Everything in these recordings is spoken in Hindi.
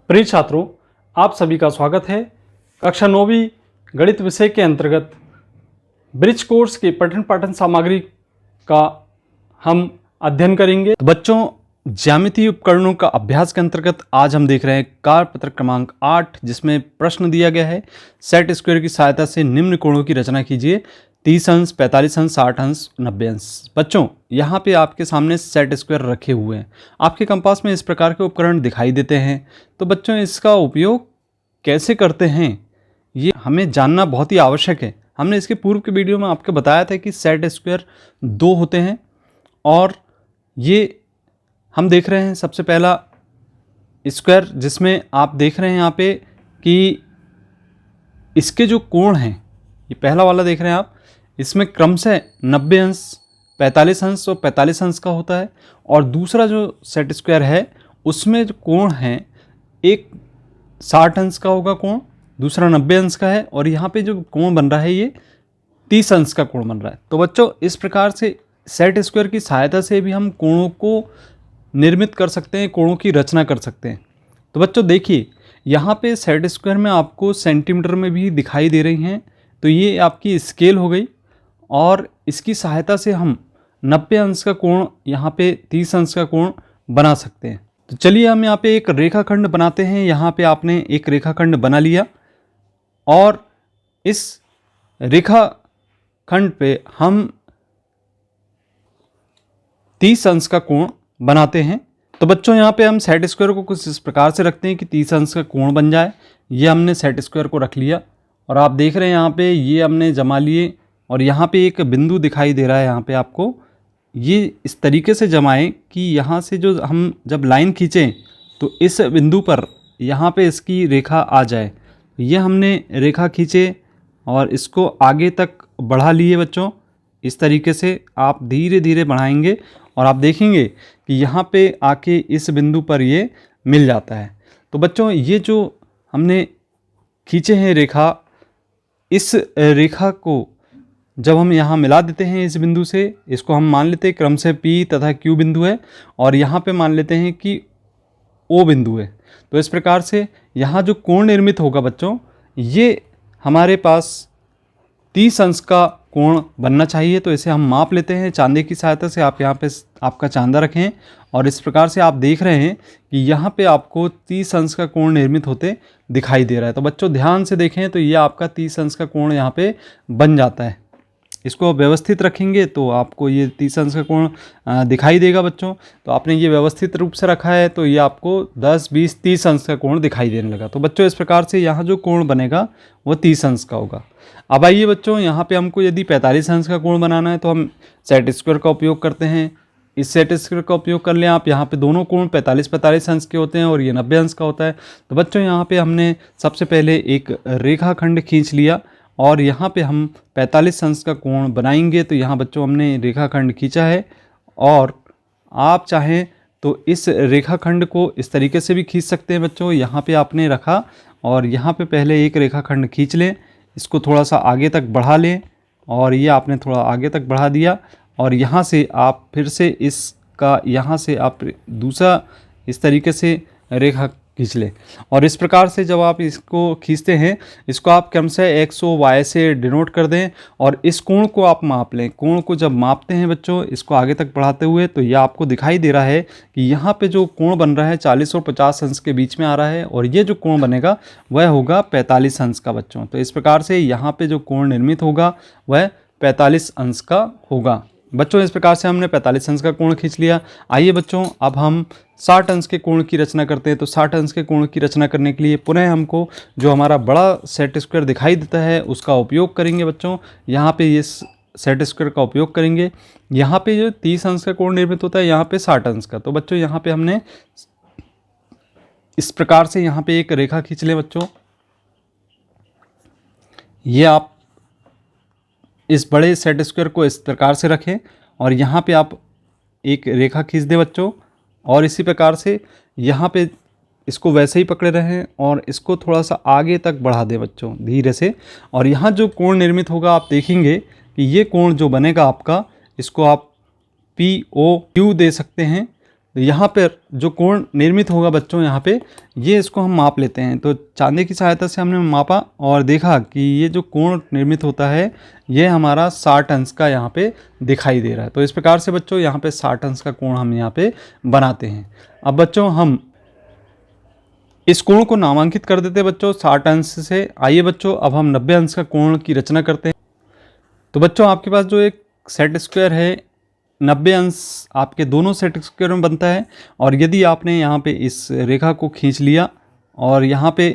प्रिय छात्रों, आप सभी का स्वागत है। कक्षा 9वीं गणित विषय के अंतर्गत ब्रिज कोर्स के पठन पाठन सामग्री का हम अध्ययन करेंगे। तो बच्चों, ज्यामितीय उपकरणों का अभ्यास के अंतर्गत आज हम देख रहे हैं कार्यपत्र क्रमांक 8, जिसमें प्रश्न दिया गया है सेट स्क्वायर की सहायता से निम्न कोणों की रचना कीजिए। 30 अंश, 45 अंश, 60 अंश, 90 अंश। बच्चों, यहाँ पे आपके सामने सेट स्क्वायर रखे हुए हैं। आपके कंपास में इस प्रकार के उपकरण दिखाई देते हैं। तो बच्चों, इसका उपयोग कैसे करते हैं ये हमें जानना बहुत ही आवश्यक है। हमने इसके पूर्व के वीडियो में आपको बताया था कि सेट स्क्वायर 2 होते हैं और ये हम देख रहे हैं सबसे पहला स्क्वायर, जिसमें आप देख रहे हैं यहाँ पे कि इसके जो कोण हैं, ये पहला वाला देख रहे हैं आप, इसमें क्रमशः 90 अंश, 45 अंश और 45 अंश का होता है। और दूसरा जो सेट स्क्वायर है उसमें जो कोण हैं, एक 60 अंश का होगा कोण, दूसरा 90 अंश का है, और यहाँ पे जो कोण बन रहा है ये 30 अंश का कोण बन रहा है। तो बच्चों, इस प्रकार से सेट स्क्वायर की सहायता से भी हम कोणों को निर्मित कर सकते हैं, कोणों की रचना कर सकते हैं। तो बच्चों देखिए, यहाँ पे सेट स्क्वायर में आपको सेंटीमीटर में भी दिखाई दे रही हैं। तो ये आपकी स्केल हो गई और इसकी सहायता से हम 90 अंश का कोण यहाँ पे 30 अंश का कोण बना सकते हैं। तो चलिए हम यहाँ पे एक रेखाखंड बनाते हैं। यहाँ पे आपने एक रेखाखंड बना लिया और इस रेखाखंड पे हम 30 अंश का कोण बनाते हैं। तो बच्चों, यहाँ पे हम सेट स्क्वायर को कुछ इस प्रकार से रखते हैं कि 30 अंश का कोण बन जाए। ये हमने सेट स्क्वायर को रख लिया और आप देख रहे हैं यहाँ पे ये हमने जमा लिए, और यहाँ पे एक बिंदु दिखाई दे रहा है। यहाँ पे आपको ये इस तरीके से जमाएं कि यहाँ से जो हम जब लाइन खींचें तो इस बिंदु पर यहाँ पे इसकी रेखा आ जाए। ये हमने रेखा खींचे और इसको आगे तक बढ़ा लिए। बच्चों, इस तरीके से आप धीरे धीरे बढ़ाएंगे और आप देखेंगे कि यहाँ पे आके इस बिंदु पर ये मिल जाता है। तो बच्चों, ये जो हमने खींचे हैं रेखा, इस रेखा को जब हम यहाँ मिला देते हैं इस बिंदु से, इसको हम मान लेते हैं क्रमशः P तथा Q बिंदु है, और यहाँ पे मान लेते हैं कि O बिंदु है। तो इस प्रकार से यहाँ जो कोण निर्मित होगा बच्चों, ये हमारे पास 30 अंश का कोण बनना चाहिए। तो इसे हम माप लेते हैं चांदे की सहायता से। आप यहाँ पे आपका चांदा रखें और इस प्रकार से आप देख रहे हैं कि यहाँ पे आपको 30 अंश का कोण निर्मित होते दिखाई दे रहा है। तो बच्चों, ध्यान से देखें तो ये आपका 30 अंश का कोण यहाँ पे बन जाता है। इसको व्यवस्थित रखेंगे तो आपको ये 30 अंश का कोण दिखाई देगा। बच्चों, तो आपने ये व्यवस्थित रूप से रखा है तो ये आपको 10, 20, 30 अंश का कोण दिखाई देने लगा। तो बच्चों, इस प्रकार से यहाँ जो कोण बनेगा वो 30 अंश का होगा। अब आइए बच्चों, यहाँ पे हमको यदि 45 अंश का कोण बनाना है तो हम सेट स्क्वायर का उपयोग करते हैं। इस सेट स्क्वायर का उपयोग कर लें आप। यहाँ पे दोनों कोण 45 अंश के होते हैं और ये 90 अंश का होता है। तो बच्चों, यहाँ पे हमने सबसे पहले एक रेखाखंड खींच लिया और यहाँ पे हम 45 अंश का कोण बनाएंगे। तो यहाँ बच्चों हमने रेखाखंड खींचा है और आप चाहें तो इस रेखाखंड को इस तरीके से भी खींच सकते हैं। बच्चों, यहाँ पे आपने रखा और यहाँ पे पहले एक रेखाखंड खींच लें, इसको थोड़ा सा आगे तक बढ़ा लें और ये आपने थोड़ा आगे तक बढ़ा दिया, और यहाँ से आप फिर से इसका यहाँ से आप दूसरा इस तरीके से रेखा खींच लें। और इस प्रकार से जब आप इसको खींचते हैं, इसको आप क्रमशः एक्स ओ वाई से डिनोट कर दें और इस कोण को आप माप लें। कोण को जब मापते हैं बच्चों, इसको आगे तक बढ़ाते हुए, तो यह आपको दिखाई दे रहा है कि यहाँ पे जो कोण बन रहा है 40 और 50 अंश के बीच में आ रहा है, और ये जो कोण बनेगा वह होगा 45 अंश का। बच्चों, तो इस प्रकार से यहाँ पे जो कोण निर्मित होगा वह 45 अंश का होगा। बच्चों, इस प्रकार से हमने 45 अंश का कोण खींच लिया। आइए बच्चों, अब हम 60 अंश के कोण की रचना करते हैं। तो 60 अंश के कोण की रचना करने के लिए पुनः हमको जो हमारा बड़ा सेट स्क्वायर दिखाई देता है उसका उपयोग करेंगे। बच्चों, यहाँ पे ये सेट स्क्वायर का उपयोग करेंगे। यहाँ पे जो 30 अंश का कोण निर्मित होता है, यहाँ पे 60 अंश का। तो बच्चों, यहाँ पे हमने इस प्रकार से यहाँ पे एक रेखा खींच लें। बच्चों, ये आप इस बड़े सेट स्क्वायर को इस प्रकार से रखें और यहाँ पे आप एक रेखा खींच दें बच्चों, और इसी प्रकार से यहाँ पे इसको वैसे ही पकड़े रहें और इसको थोड़ा सा आगे तक बढ़ा दें बच्चों धीरे से। और यहाँ जो कोण निर्मित होगा आप देखेंगे कि ये कोण जो बनेगा आपका, इसको आप POQ दे सकते हैं। तो यहाँ पर जो कोण निर्मित होगा बच्चों यहाँ पे, ये इसको हम माप लेते हैं। तो चांदी की सहायता से हमने मापा और देखा कि ये जो कोण निर्मित होता है ये हमारा 60 अंश का यहाँ पे दिखाई दे रहा है। तो इस प्रकार से बच्चों यहाँ पे 60 अंश का कोण हम यहाँ पे बनाते हैं। अब बच्चों हम इस कोण को नामांकित कर देते हैं बच्चों 60 अंश से। आइए बच्चों अब हम 90 अंश का कोण की रचना करते हैं। तो बच्चों आपके पास जो एक सेट स्क्वायर है 90 अंश आपके दोनों सेट स्क्वायर में बनता है। और यदि आपने यहाँ पे इस रेखा को खींच लिया और यहाँ पे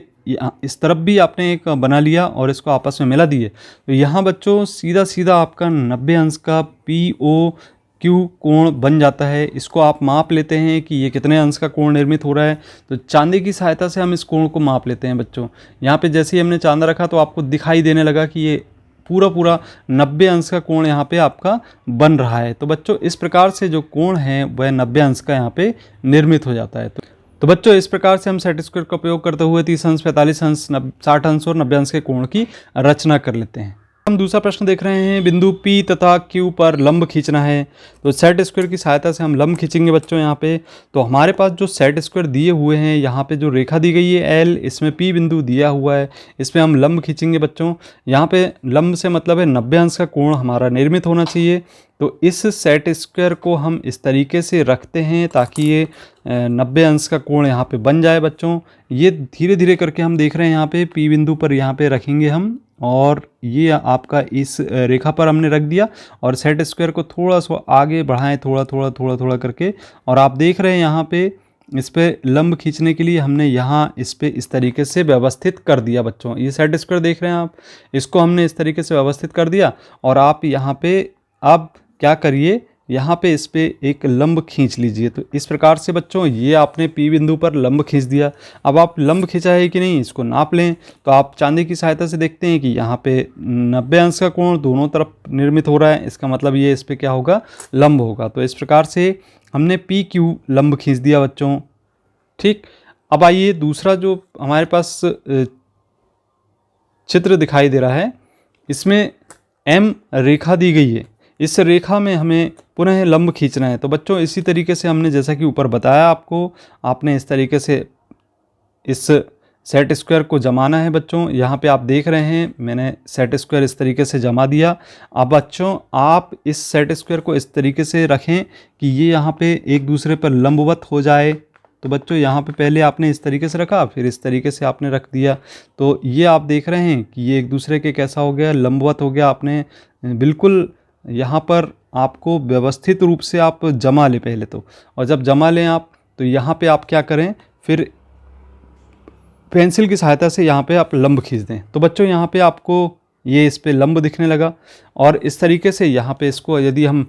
इस तरफ भी आपने एक बना लिया और इसको आपस में मिला दिए, तो यहाँ बच्चों सीधा सीधा आपका 90 अंश का POQ कोण बन जाता है। इसको आप माप लेते हैं कि ये कितने अंश का कोण निर्मित हो रहा है। तो चांदी की सहायता से हम इस कोण को माप लेते हैं बच्चों। यहाँ पे जैसे ही हमने चांदा रखा तो आपको दिखाई देने लगा कि ये पूरा 90 अंश का कोण यहाँ पे आपका बन रहा है। तो बच्चों इस प्रकार से जो कोण है वह 90 अंश का यहाँ पे निर्मित हो जाता है। तो बच्चों इस प्रकार से हम सेट स्क्वायर का उपयोग करते हुए 30 अंश, 45 अंश, 60 अंश और 90 अंश के कोण की रचना कर लेते हैं। हम दूसरा प्रश्न देख रहे हैं, बिंदु P तथा Q पर लंब खींचना है। तो सेट स्क्वायर की सहायता से हम लंब खींचेंगे बच्चों यहाँ पे। तो हमारे पास जो सेट स्क्वायर दिए हुए हैं, यहाँ पे जो रेखा दी गई है L, इसमें P बिंदु दिया हुआ है, इसमें हम लंब खींचेंगे बच्चों। यहाँ पे लंब से मतलब है 90 अंश का कोण हमारा निर्मित होना चाहिए। तो इस सेट स्क्वायर को हम इस तरीके से रखते हैं ताकि ये 90 अंश का कोण यहाँ पे बन जाए बच्चों। ये धीरे धीरे करके हम देख रहे हैं यहाँ पे P बिंदु पर यहाँ पे रखेंगे हम, और ये आपका इस रेखा पर हमने रख दिया और सेट स्क्वायर को थोड़ा सा आगे बढ़ाएं थोड़ा करके। और आप देख रहे हैं यहाँ पे इस पे लंब खींचने के लिए हमने यहाँ इस पे इस तरीके से व्यवस्थित कर दिया बच्चों। ये सेट स्क्वायर देख रहे हैं आप, इसको हमने इस तरीके से व्यवस्थित कर दिया। और आप यहाँ पे अब क्या करिए, यहाँ पे इस पे एक लंब खींच लीजिए। तो इस प्रकार से बच्चों ये आपने P बिंदु पर लंब खींच दिया। अब आप लंब खींचा है कि नहीं इसको नाप लें। तो आप चांदी की सहायता से देखते हैं कि यहाँ पे 90 अंश का कोण दोनों तरफ निर्मित हो रहा है, इसका मतलब ये इस पे क्या होगा, लंब होगा। तो इस प्रकार से हमने PQ लंब खींच दिया बच्चों। ठीक, अब आइए दूसरा जो हमारे पास चित्र दिखाई दे रहा है, इसमें M रेखा दी गई है। इस रेखा में हमें पुनः लंब खींचना है। तो बच्चों इसी तरीके से हमने जैसा कि ऊपर बताया आपको, आपने इस तरीके से इस सेट स्क्वायर को जमाना है बच्चों। यहाँ पे आप देख रहे हैं मैंने सेट स्क्वायर इस तरीके से जमा दिया। अब बच्चों आप इस सेट स्क्वायर को इस तरीके से रखें कि ये यहाँ पे एक दूसरे पर लंबवत हो जाए। तो बच्चों यहाँ पे पहले आपने इस तरीके से रखा, फिर इस तरीके से आपने रख दिया। तो ये आप देख रहे हैं कि ये एक दूसरे के कैसा हो गया, लंबवत हो गया। आपने बिल्कुल यहाँ पर आपको व्यवस्थित रूप से आप जमा लें पहले तो, और जब जमा लें आप तो यहाँ पे आप क्या करें, फिर पेंसिल की सहायता से यहाँ पे आप लंब खींच दें। तो बच्चों यहाँ पे आपको ये इस पे लंब दिखने लगा। और इस तरीके से यहाँ पे इसको यदि हम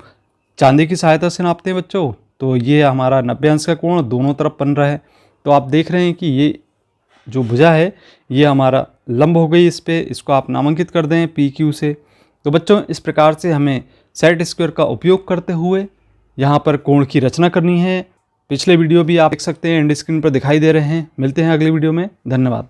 चांदी की सहायता से नापते हैं बच्चों, तो ये हमारा 90 अंश का कोण दोनों तरफ बन रहा है। तो आप देख रहे हैं कि ये जो भुजा है ये हमारा लंब हो गई इस पे, इसको आप नामांकित कर दें PQ से। तो बच्चों इस प्रकार से हमें सेट स्क्वायर का उपयोग करते हुए यहाँ पर कोण की रचना करनी है। पिछले वीडियो भी आप देख सकते हैं, एंड स्क्रीन पर दिखाई दे रहे हैं। मिलते हैं अगले वीडियो में, धन्यवाद।